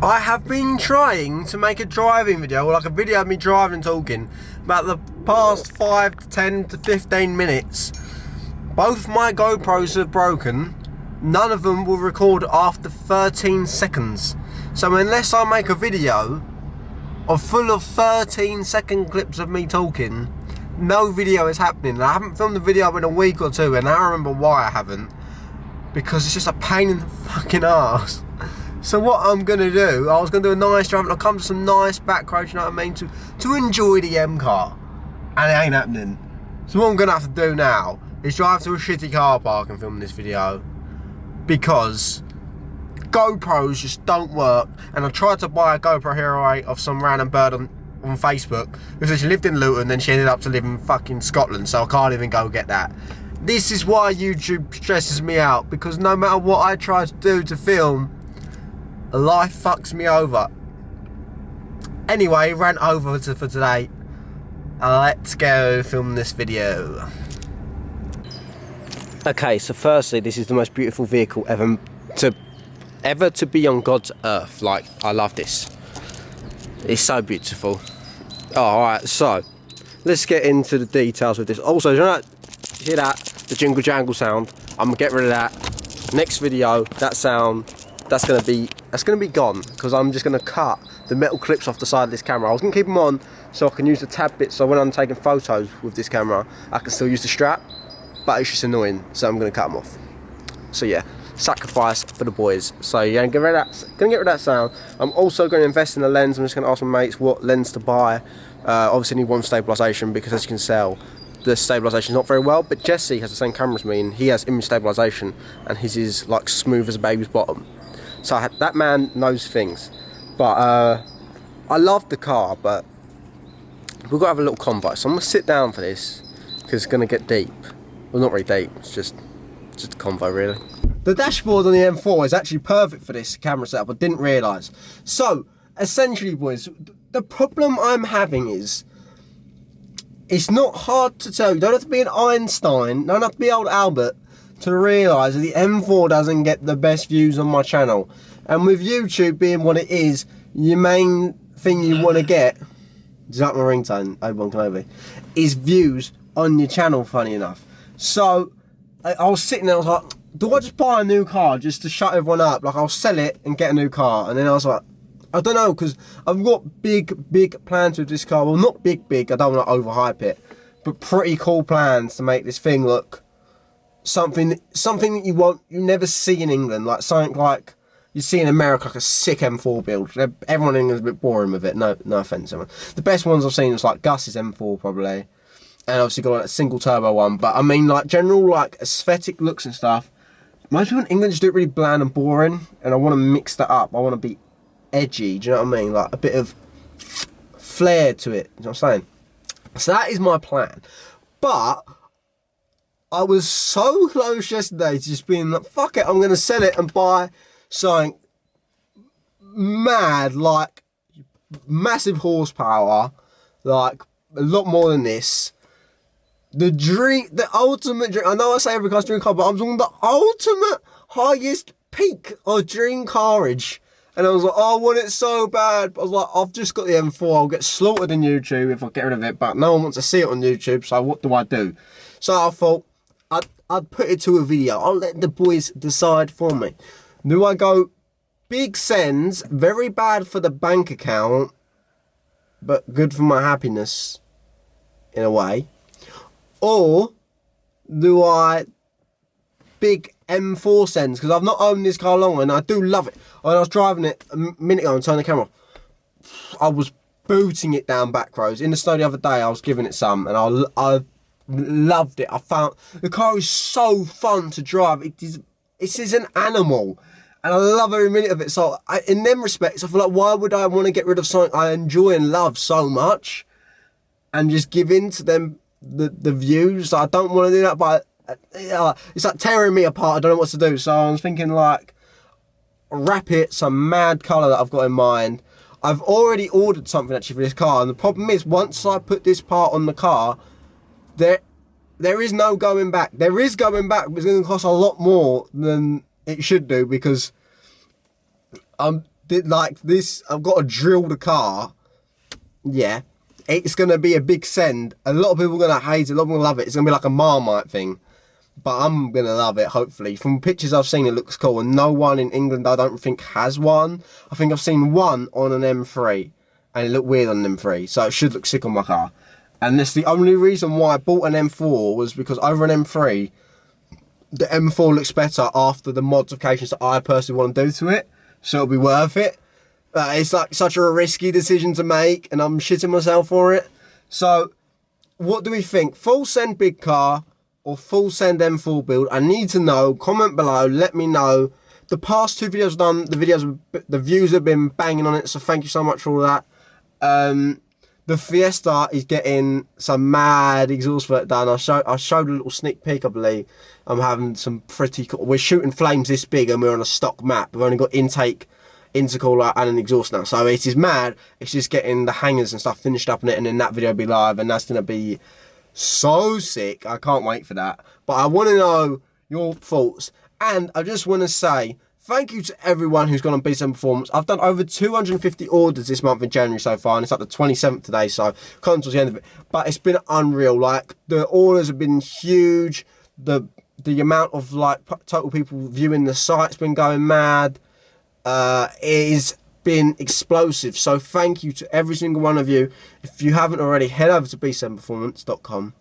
I have been trying to make a driving video, like a video of me driving and talking, about the past 5 to 10 to 15 minutes. Both my GoPros are broken. None of them will record after 13 seconds. So unless I make a video full of 13-second clips of me talking, no video is happening. I haven't filmed the video in a week or two, and I remember why I haven't. Because it's just a pain in the fucking arse. So what I'm going to do, I was going to do a nice drive, and I'll come to some nice back roads, you know what I mean, to enjoy the M car. And it ain't happening. So what I'm going to have to do now is drive to a shitty car park and film this video. Because GoPros just don't work. And I tried to buy a GoPro Hero 8 of some random bird on Facebook, because she lived in Luton, then she ended up to live in fucking Scotland, so I can't even go get that. This is why YouTube stresses me out, because no matter what I try to do to film, life fucks me over. Anyway, rant over for today. Let's go film this video. Okay, so firstly, this is the most beautiful vehicle ever to be on God's earth. Like, I love this. It's so beautiful. Oh, alright, so let's get into the details of this. Also, you know, hear that? The jingle jangle sound. I'm gonna get rid of that. Next video, that sound, that's gonna be gone, because I'm just gonna cut the metal clips off the side of this camera. I was gonna keep them on so I can use the tab bit, so when I'm taking photos with this camera, I can still use the strap, but it's just annoying, so I'm gonna cut them off. So yeah, sacrifice for the boys. So yeah, gonna get rid of that sound. I'm also going to invest in a lens. I'm just going to ask my mates what lens to buy. Obviously need one stabilisation, because as you can tell, the stabilisation is not very well, but Jesse has the same camera as me and he has image stabilisation, and his is like smooth as a baby's bottom. So that man knows things. But I love the car, but we've got to have a little convo. So I'm going to sit down for this, because it's going to get deep. Well, not really deep, it's just a convo really. The dashboard on the M4 is actually perfect for this camera setup, I didn't realise. So, essentially boys, the problem I'm having is, it's not hard to tell. You don't have to be an Einstein, you don't have to be old Albert to realise that the M4 doesn't get the best views on my channel. And with YouTube being what it is, your main thing you want to get, is that my ringtone, Obi-Wan Kenobi, is views on your channel, funny enough. So, I was sitting there, I was like, do I just buy a new car just to shut everyone up? Like, I'll sell it and get a new car. And then I was like, I don't know, because I've got big plans with this car. Well, not big, I don't want to overhype it, but pretty cool plans to make this thing look something that you never see in England. Like, something like you see in America, like a sick M4 build. Everyone in England's a bit boring with it. No offence, everyone. The best ones I've seen was like Gus's M4 probably. And obviously got like a single turbo one. But I mean, like, general like aesthetic looks and stuff, most people in England just do it really bland and boring, and I want to mix that up. I want to be edgy, do you know what I mean? Like a bit of flair to it, you know what I'm saying? So that is my plan. But I was so close yesterday to just being like, fuck it, I'm going to sell it and buy something mad, like massive horsepower, like a lot more than this. The ultimate dream, I know I say every car's dream car, but I'm talking the ultimate highest peak of dream carriage. And I was like, oh, I want it so bad. But I was like, I've just got the M4, I'll get slaughtered in YouTube if I get rid of it, but no one wants to see it on YouTube, so what do I do? So I thought, I'd put it to a video. I'll let the boys decide for me. Do I go big sends, very bad for the bank account, but good for my happiness, in a way? Or do I big M4 sends, because I've not owned this car long and I do love it. When I was driving it a minute ago and turned the camera off, I was booting it down back roads. In the snow the other day, I was giving it some, and I loved it. I found the car is so fun to drive. It is an animal, and I love every minute of it. So in them respects, I feel like, why would I want to get rid of something I enjoy and love so much and just give in to them the views? I don't want to do that, but it's like tearing me apart. I don't know what to do. So I was thinking, like, wrap it some mad colour that I've got in mind. I've already ordered something actually for this car, and the problem is, once I put this part on the car, there is no going back. There is going back, but it's going to cost a lot more than it should do, because like this, I've got to drill the car. Yeah, it's going to be a big send. A lot of people are going to hate it, a lot of people love it. It's going to be like a Marmite thing. But I'm going to love it, hopefully. From pictures I've seen, it looks cool. And no one in England, I don't think, has one. I think I've seen one on an M3. And it looked weird on an M3. So it should look sick on my car. And that's the only reason why I bought an M4 was because over an M3, the M4 looks better after the modifications that I personally want to do to it. So it'll be worth it. It's like such a risky decision to make. And I'm shitting myself for it. So what do we think? Full send big car or full send M4 build? I need to know. Comment below. Let me know. The past 2 videos done, the views have been banging on it. So thank you so much for all that. The Fiesta is getting some mad exhaust work done. I showed a little sneak peek, I believe. I'm having some pretty cool. We're shooting flames this big and we're on a stock map. We've only got intake, intercooler and an exhaust now. So it is mad. It's just getting the hangers and stuff finished up in it, and then that video will be live, and that's going to be so sick. I can't wait for that. But I want to know your thoughts. And I just want to say thank you to everyone who's gone on B7 Performance. I've done over 250 orders this month in January so far, and it's up to 27th today, so come towards the end of it. But it's been unreal. Like, the orders have been huge. The amount of like total people viewing the site's been going mad. It has been explosive. So thank you to every single one of you. If you haven't already, head over to b7performance.com.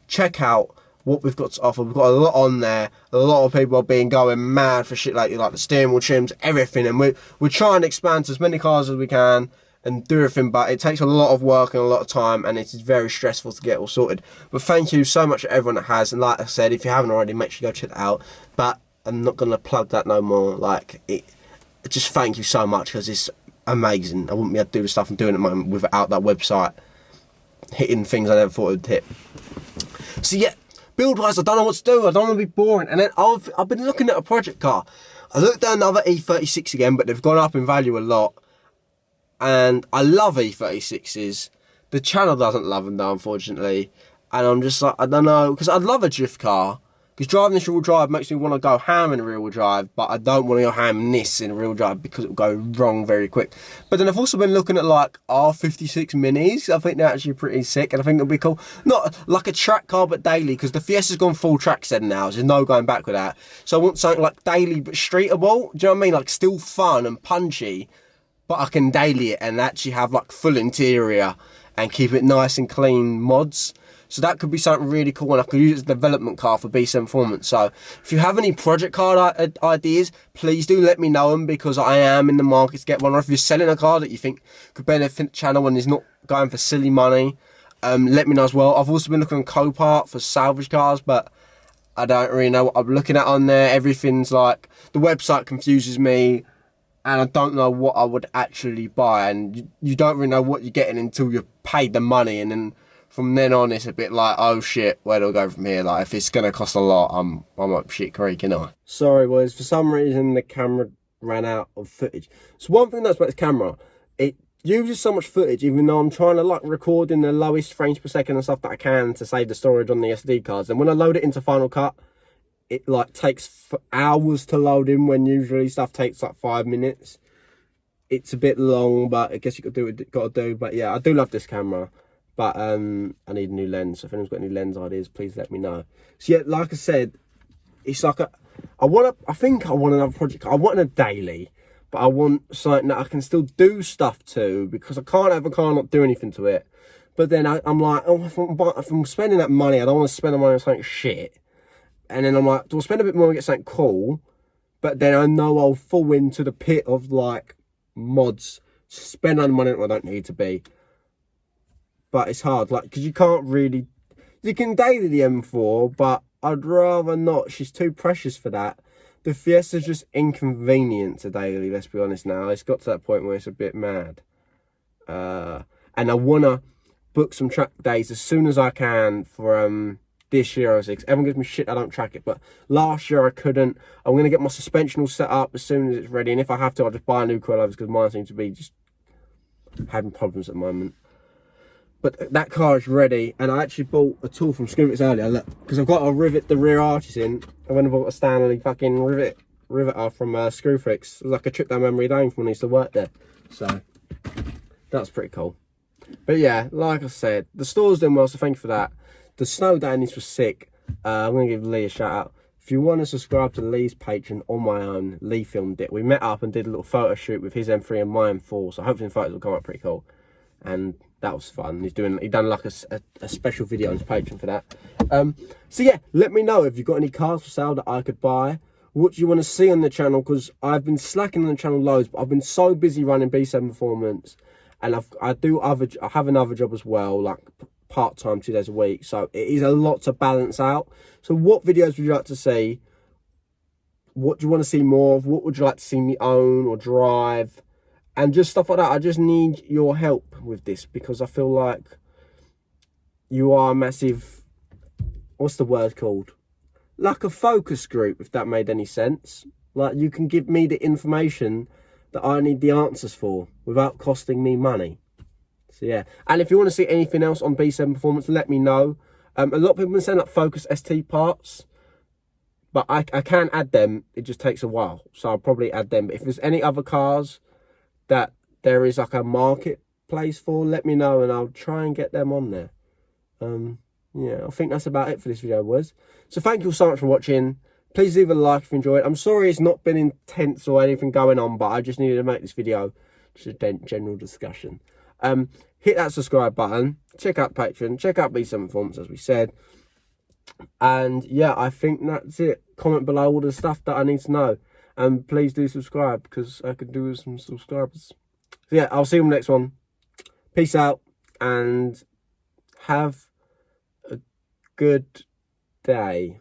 Check out what we've got to offer. We've got a lot on there. A lot of people are going mad for shit like the steering wheel trims, everything. And we're trying to expand to as many cars as we can and do everything, but it takes a lot of work and a lot of time, and it is very stressful to get all sorted. But thank you so much to everyone that has. And like I said, if you haven't already, make sure you go check that out. But I'm not going to plug that no more. Like, just thank you so much, because it's amazing. I wouldn't be able to do the stuff I'm doing at the moment without that website hitting things I never thought it would hit. So yeah, build wise, I don't know what to do. I don't want to be boring. And then I've been looking at a project car. I looked at another E36 again, but they've gone up in value a lot. And I love E36s. The channel doesn't love them though, unfortunately. And I'm just like, I don't know, because I'd love a drift car. Because driving this rear-wheel drive makes me want to go ham in a rear-wheel drive, but I don't want to go ham in this in a rear-wheel drive because it will go wrong very quick. But then I've also been looking at like R56 Minis. I think they're actually pretty sick, and I think it'll be cool. Not like a track car, but daily, because the Fiesta's gone full track setting now. So there's no going back with that. So I want something like daily but streetable. Do you know what I mean? Like still fun and punchy, but I can daily it and actually have like full interior and keep it nice and clean mods. So that could be something really cool, and I could use it as a development car for B7 Performance. So if you have any project car ideas, please do let me know them, because I am in the market to get one. Or if you're selling a car that you think could benefit the channel and is not going for silly money, let me know as well. I've also been looking on Copart for salvage cars, but I don't really know what I'm looking at on there. Everything's like, the website confuses me, and I don't know what I would actually buy. And you don't really know what you're getting until you've paid the money, and then from then on, it's a bit like, oh shit, where do I go from here? Like, if it's gonna cost a lot, I'm up shit creek, you know. Sorry, boys. For some reason, the camera ran out of footage. So one thing that's about this camera, it uses so much footage, even though I'm trying to like record in the lowest frames per second and stuff that I can to save the storage on the SD cards. And when I load it into Final Cut, it like takes hours to load in, when usually stuff takes like 5 minutes. It's a bit long, but I guess you could do what you gotta do. But yeah, I do love this camera. But I need a new lens. So if anyone's got any lens ideas, please let me know. So yeah, like I said, it's like I think I want another project. I want a daily, but I want something that I can still do stuff to, because I can't have a car and not do anything to it. But then I'm like, oh, if I'm spending that money, I don't want to spend the money on something shit. And then I'm like, do I spend a bit more and get something cool? But then I know I'll fall into the pit of like mods, spend on money that I don't need to be. But it's hard, like, because you can't really, you can daily the M4, but I'd rather not. She's too precious for that. The Fiesta's just inconvenient to daily, let's be honest now. It's got to that point where it's a bit mad. And I want to book some track days as soon as I can for this year 06. Everyone gives me shit I don't track it, but last year I couldn't. I'm going to get my suspension all set up as soon as it's ready, and if I have to, I'll just buy a new coilovers, because mine seems to be just having problems at the moment. But that car is ready, and I actually bought a tool from Scooters earlier, look, because I've got to rivet the rear arches in. I went and bought a Stanley fucking rivet riveter from Screwfix. It was like a trip down memory lane from when I used to work there. So that's pretty cool. But yeah, like I said, the store's doing well, so thank you for that. The snow day in this was sick. I'm going to give Lee a shout out. If you want to subscribe to Lee's Patreon on my own, Lee filmed it. We met up and did a little photo shoot with his M3 and my M4, so hopefully the photos will come out pretty cool. And that was fun. He done like a special video on his Patreon for that. So yeah, let me know if you've got any cars for sale that I could buy. What do you want to see on the channel? Because I've been slacking on the channel loads, but I've been so busy running B7 Performance, and I have another job as well, like part-time 2 days a week, so it is a lot to balance out. So what videos would you like to see? What do you want to see more of? What would you like to see me own or drive? And just stuff like that. I just need your help with this, because I feel like you are a massive, what's the word called? Like a focus group, if that made any sense. Like, you can give me the information that I need the answers for without costing me money. So yeah, and if you want to see anything else on B7 Performance, let me know. A lot of people have been saying like Focus ST parts, but I can add them. It just takes a while, so I'll probably add them. But if there's any other cars that there is like a marketplace for, let me know and I'll try and get them on there. Yeah, I think that's about it for this video, boys. So thank you so much for watching. Please leave a like if you enjoyed. I'm sorry it's not been intense or anything going on, but I just needed to make this video just a general discussion. Hit that subscribe button, check out Patreon, check out B7 Performance as we said, and yeah, I think that's it. Comment below all the stuff that I need to know, and please do subscribe, because I could do with some subscribers. So yeah, I'll see you in the next one. Peace out and have a good day.